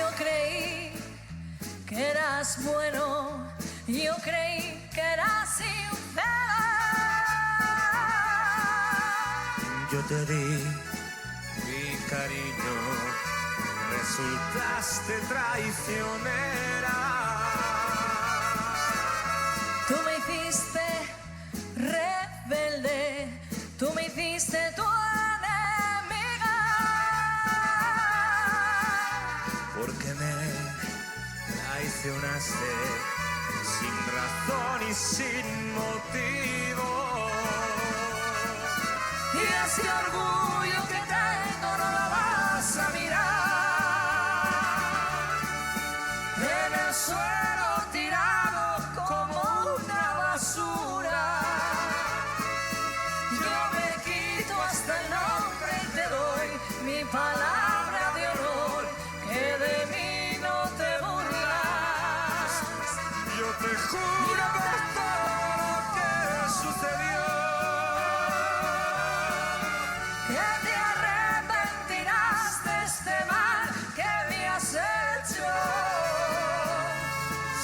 Yo creí que eras bueno, yo creí que eras sincero. Yo te di mi cariño, resultaste traicionera. Tú me hiciste rebelde, tú me hiciste tu enemiga. Porque me traicionaste sin razón y sin motivo. Y ese orgullo que tengo no lo vas a mirar. En el suelo tirado como una basura. Yo me quito hasta el nombre y te doy mi palabra de honor, que de mí no te burlas. Yo te juro por todo lo que sucedió, que te arrepentirás de este mal que me has hecho.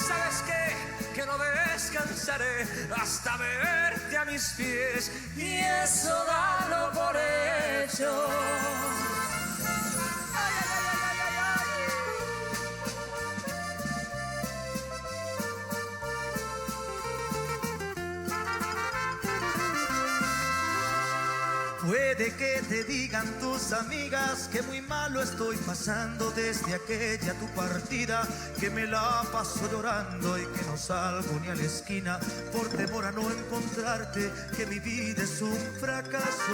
¿sabes qué? Que no descansaré hasta verte a mis pies. Y eso dalo por hecho. Puede que te digan tus amigas que muy mal lo estoy pasando desde aquella tu partida, que me la paso llorando y que no salgo ni a la esquina por temor a no encontrarte, que mi vida es un fracaso.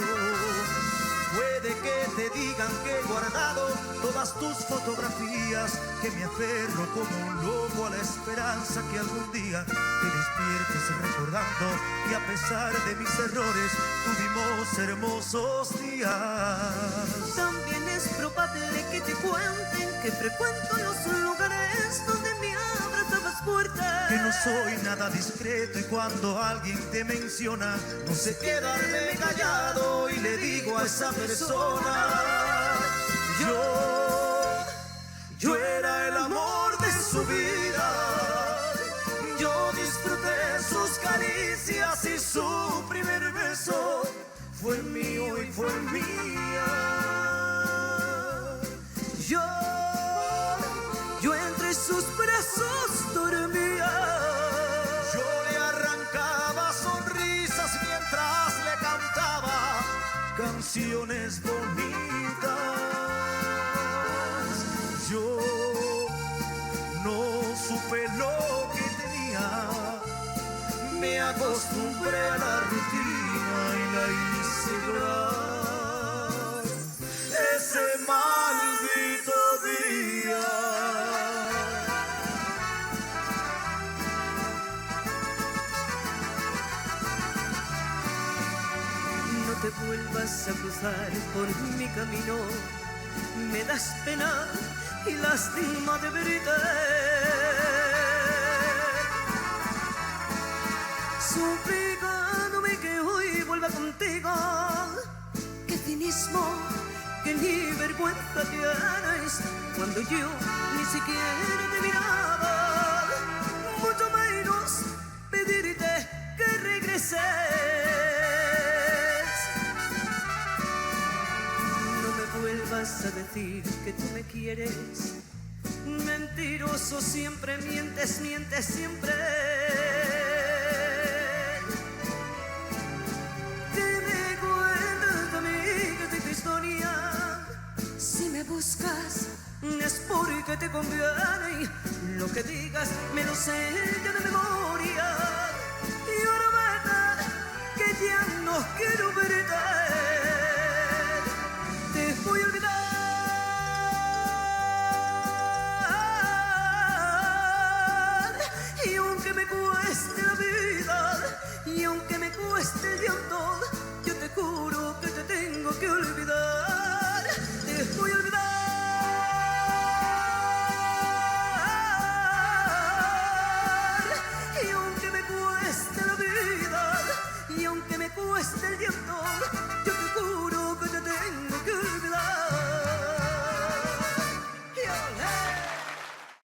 Puede que te digan que he guardado todas tus fotografías, que me aferro como un lobo a la esperanza que algún día te despiertes recordando que a pesar de mis errores tuvimos hermosos días. También es probable que te cuenten que frecuento los lugares donde me abrazabas fuerte, Que no soy nada discreto y cuando alguien te menciona no sé quedarme callado y le digo a esa persona: yo era el amor de su vida, yo disfruté sus caricias y su primer beso fue mío y fue mía. Yo entre sus brazos dormía. Yo le arrancaba sonrisas mientras le cantaba canciones bonitas. Yo no supe lo que tenía, me acostumbré a la rutina y la hice llorar ese maldito día. No te vuelvas a cruzar por mi camino, me das pena y lástima de verte. Suplicándome que hoy vuelva contigo, qué cinismo, que ni vergüenza tienes, cuando yo ni siquiera te miraba, mucho menos pedirte que regreses. No me vuelvas a decir que tú me quieres, mentiroso, siempre mientes, mientes siempre. Que me cuentas de mí, que es de tu historia. Si me buscas es porque te conviene, lo que digas me lo sé ya de memoria. Y ahora verdad que ya no quiero verte, te voy a olvidar. Y aunque me cueste la vida, y aunque me cueste el llanto, yo te juro que te tengo que olvidar.